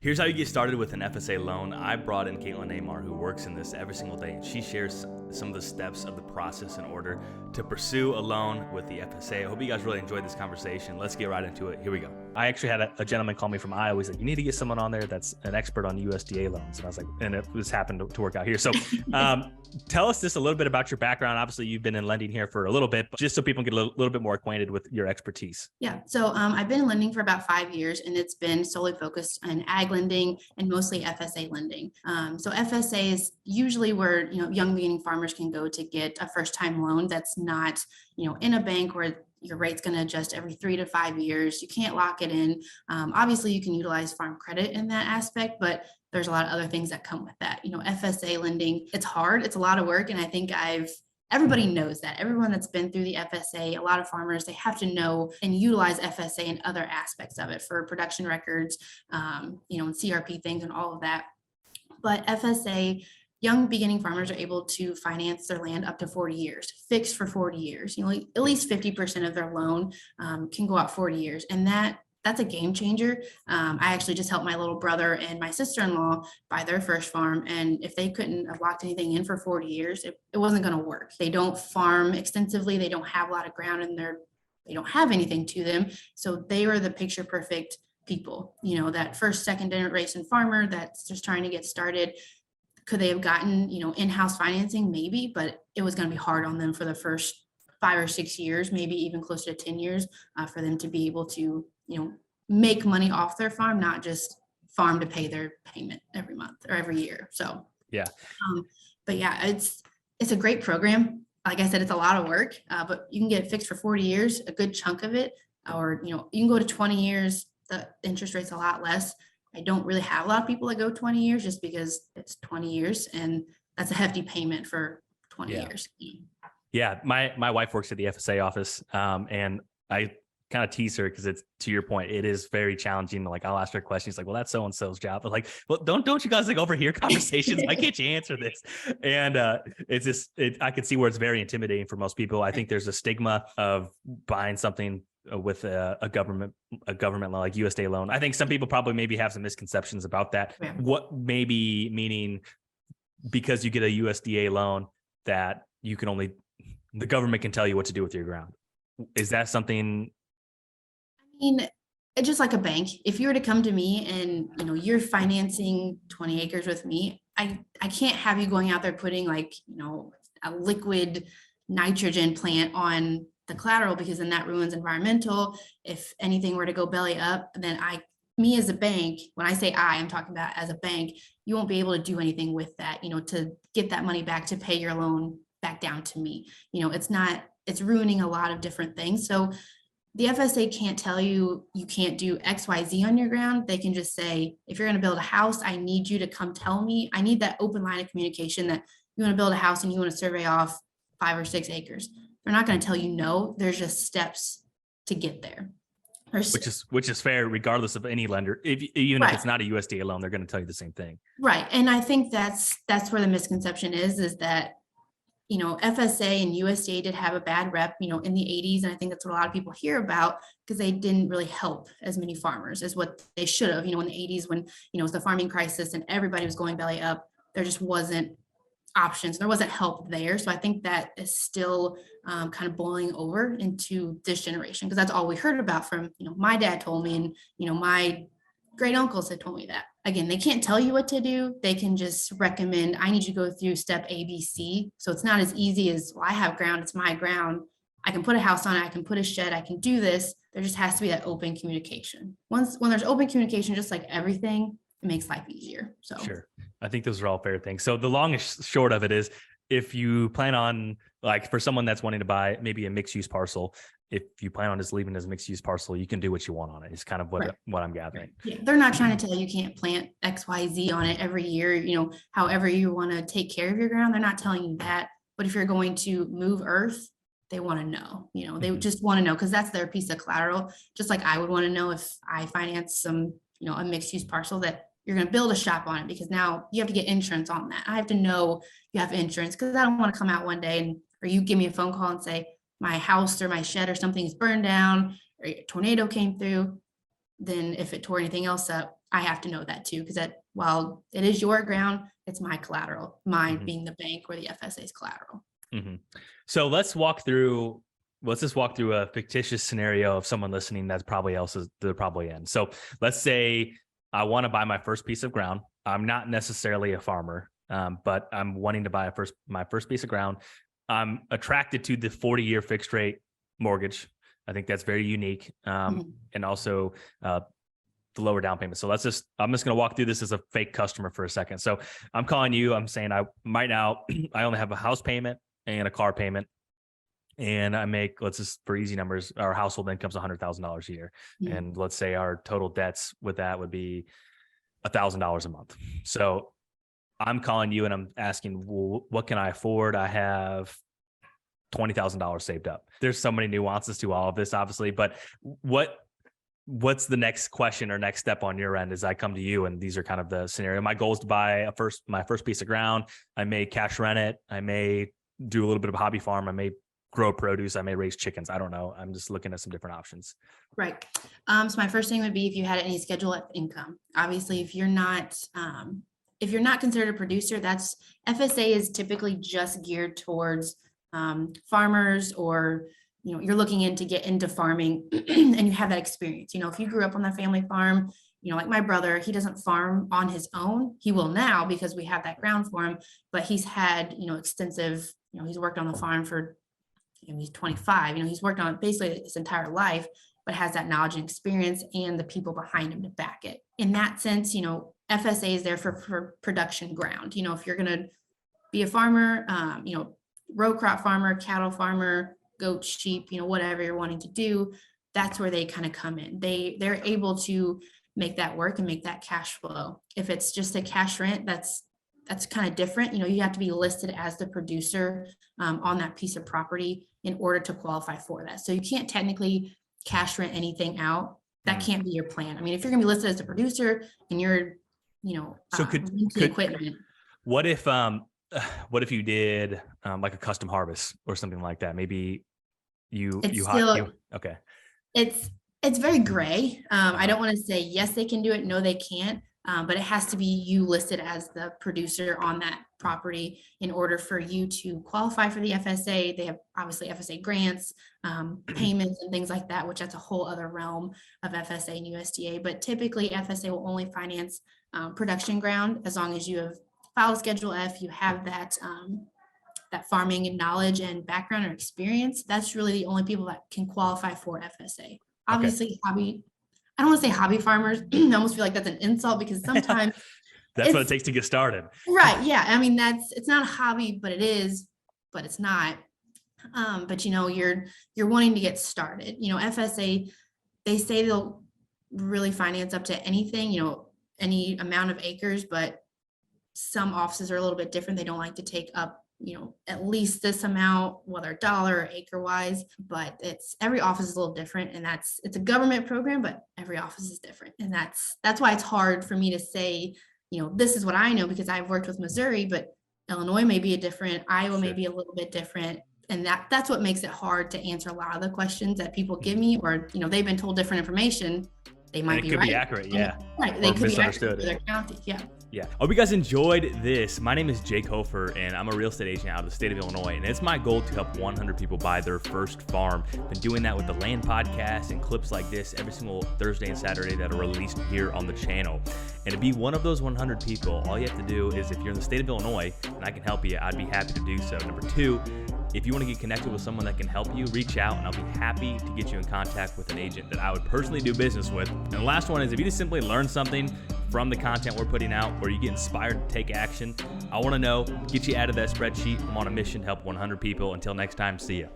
Here's how you get started with an FSA loan. I brought in Kaitlyn Niemeyer, who works in this every single day, and she shares some of the steps of the process in order to pursue a loan with the FSA. I hope you guys really enjoyed this conversation. Let's get right into it. Here we go. I actually had a gentleman call me from Iowa. He's like, you need to get someone on there that's an expert on USDA loans. And I was like, and it just happened to work out here. So tell us just a little bit about your background. Obviously, you've been in lending here for a little bit, but just so people can get a little bit more acquainted with your expertise. Yeah, so I've been in lending for about 5 years, and it's been solely focused on ag lending and mostly FSA lending. So FSA is usually where young beginning farmers can go to get a first-time loan that's not in a bank where your rate's going to adjust every 3 to 5 years. You can't lock it in. Obviously, you can utilize farm credit in that aspect, but there's a lot of other things that come with that. FSA lending, it's hard, it's a lot of work, and I think everybody knows that. Everyone that's been through the FSA, a lot of farmers, they have to know and utilize FSA and other aspects of it for production records, and CRP things and all of that. But FSA, young beginning farmers are able to finance their land up to 40 years, fixed for 40 years. At least 50% of their loan can go out 40 years. And that's a game changer. I actually just helped my little brother and my sister-in-law buy their first farm. And if they couldn't have locked anything in for 40 years, it wasn't going to work. They don't farm extensively. They don't have a lot of ground they don't have anything to them. So they were the picture perfect people, that first, second generation farmer that's just trying to get started. Could they have gotten, in-house financing? Maybe, but it was going to be hard on them for the first 5 or 6 years, maybe even closer to 10 years for them to be able to make money off their farm, not just farm to pay their payment every month or every year. So, yeah. But yeah, it's a great program. Like I said, it's a lot of work, but you can get it fixed for 40 years, a good chunk of it, or, you can go to 20 years, the interest rate's a lot less. I don't really have a lot of people that go 20 years just because it's 20 years and that's a hefty payment for 20 years. Yeah. My wife works at the FSA office, and I kind of tease her because it's, to your point, it is very challenging. Like, I'll ask her questions like, well, that's so-and-so's job. But like, well, don't you guys like overhear conversations? Why can't you answer this? And it's just, I could see where it's very intimidating for most people. I think there's a stigma of buying something with a government loan, like USDA loan. I think some people probably maybe have some misconceptions about that. Yeah. What maybe meaning because you get a USDA loan that the government can tell you what to do with your ground. Is that something? It's just like a bank. If you were to come to me and, you're financing 20 acres with me, I can't have you going out there putting a liquid nitrogen plant on the collateral, because then that ruins environmental. If anything were to go belly up, then me as a bank, when I say I'm talking about as a bank, you won't be able to do anything with that, to get that money back to pay your loan back down to me. It's ruining a lot of different things. So the FSA can't tell you can't do XYZ on your ground. They can just say, if you're going to build a house, I need you to come tell me. I need that open line of communication that you want to build a house and you want to survey off 5 or 6 acres. They're not going to tell you no. There's just steps to get there. Which is fair, regardless of any lender. Even if it's not a USDA loan, they're going to tell you the same thing. Right. And I think that's where the misconception is that FSA and USDA did have a bad rep, in the 80s. And I think that's what a lot of people hear about, because they didn't really help as many farmers as what they should have. In the 80s when, it was the farming crisis and everybody was going belly up, there just wasn't options. There wasn't help there. So I think that is still kind of boiling over into this generation, because that's all we heard about from, my dad told me, and, my great uncles had told me that. Again, they can't tell you what to do. They can just recommend, I need you to go through step A, B, C. So it's not as easy as, well, I have ground, it's my ground. I can put a house on it. I can put a shed. I can do this. There just has to be that open communication. When there's open communication, just like everything, it makes life easier. So sure. I think those are all fair things. So the long and short of it is, if you plan on, like, for someone that's wanting to buy maybe a mixed use parcel, if you plan on just leaving it as a mixed use parcel, you can do what you want on it. It's kind of what I'm gathering. Yeah, they're not trying to tell you can't plant XYZ on it every year, however you want to take care of your ground. They're not telling you that. But if you're going to move earth, they want to know, they just want to know, because that's their piece of collateral. Just like I would want to know if I finance some, a mixed use parcel, that you're going to build a shop on it, because now you have to get insurance on that. I have to know you have insurance, because I don't want to come out one day or you give me a phone call and say my house or my shed or something is burned down or a tornado came through. Then if it tore anything else up, I have to know that too, because while it is your ground, it's my collateral, mine being the bank or the FSA's collateral. So let's just walk through a fictitious scenario of someone listening they're probably in. So let's say I want to buy my first piece of ground. I'm not necessarily a farmer, but I'm wanting to buy my first piece of ground. I'm attracted to the 40-year fixed rate mortgage. I think that's very unique. And also the lower down payment. So I'm just going to walk through this as a fake customer for a second. So I'm calling you, I'm saying right now I only have a house payment and a car payment. And I make, let's just, for easy numbers, our household income's $100,000 a year. And let's say our total debts with that would be $1,000 a month. So I'm calling you and I'm asking, well, what can I afford? I have $20,000 saved up. There's so many nuances to all of this, obviously, but what's the next question or next step on your end as I come to you? And these are kind of the scenario. My goal is to buy my first piece of ground. I may cash rent it. I may do a little bit of a hobby farm. I may grow produce. I may raise chickens. I don't know. I'm just looking at some different options. Right. So my first thing would be if you had any schedule of income. Obviously, if you're not considered a producer, that's FSA is typically just geared towards farmers, or you're looking in to get into farming and you have that experience. If you grew up on the family farm, like my brother, he doesn't farm on his own. He will now because we have that ground for him, but he's had, extensive, he's worked on the farm for, he's 25, he's worked on it basically his entire life, but has that knowledge and experience and the people behind him to back it. In that sense, FSA is there for production ground. If you're going to be a farmer, row crop farmer, cattle farmer, goat, sheep, whatever you're wanting to do, that's where they kind of come in. They're able to make that work and make that cash flow. If it's just a cash rent, that's kind of different. You have to be listed as the producer on that piece of property in order to qualify for that. So you can't technically cash rent anything out. That can't be your plan. I mean, if you're going to be listed as a producer and you're, so could equipment. What if you did like a custom harvest or something like that? Maybe okay. It's very gray. I don't want to say yes, they can do it. No, they can't. But it has to be you listed as the producer on that property in order for you to qualify for the FSA. They have obviously FSA grants, payments and things like that, which that's a whole other realm of FSA and USDA. But typically FSA will only finance production ground as long as you have filed Schedule F, you have that farming and knowledge and background or experience. That's really the only people that can qualify for FSA. Obviously, I don't want to say hobby farmers. I almost feel like that's an insult because sometimes that's what it takes to get started. Right. Yeah. I mean, it's not a hobby, but it is, but it's not. But you're wanting to get started. FSA, they say they'll really finance up to anything, any amount of acres, but some offices are a little bit different. They don't like to take up, at least this amount, whether dollar or acre wise, but every office is a little different, and it's a government program, but every office is different. And that's why it's hard for me to say, this is what I know because I've worked with Missouri, but Illinois may be Iowa may be a little bit different. And that's what makes it hard to answer a lot of the questions that people give me, or, they've been told different information. They might be right. Be accurate. Yeah. Right. They could be accurate for their county. Yeah. Yeah. Hope you guys enjoyed this. My name is Jake Hofer, and I'm a real estate agent out of the state of Illinois. And it's my goal to help 100 people buy their first farm. Been doing that with the Land Podcast and clips like this every single Thursday and Saturday that are released here on the channel. And to be one of those 100 people, all you have to do is, if you're in the state of Illinois and I can help you, I'd be happy to do so. Number two, if you want to get connected with someone that can help you, reach out and I'll be happy to get you in contact with an agent that I would personally do business with. And the last one is, if you just simply learn something from the content we're putting out, or you get inspired to take action, I want to know, get you out of that spreadsheet. I'm on a mission to help 100 people. Until next time, see ya.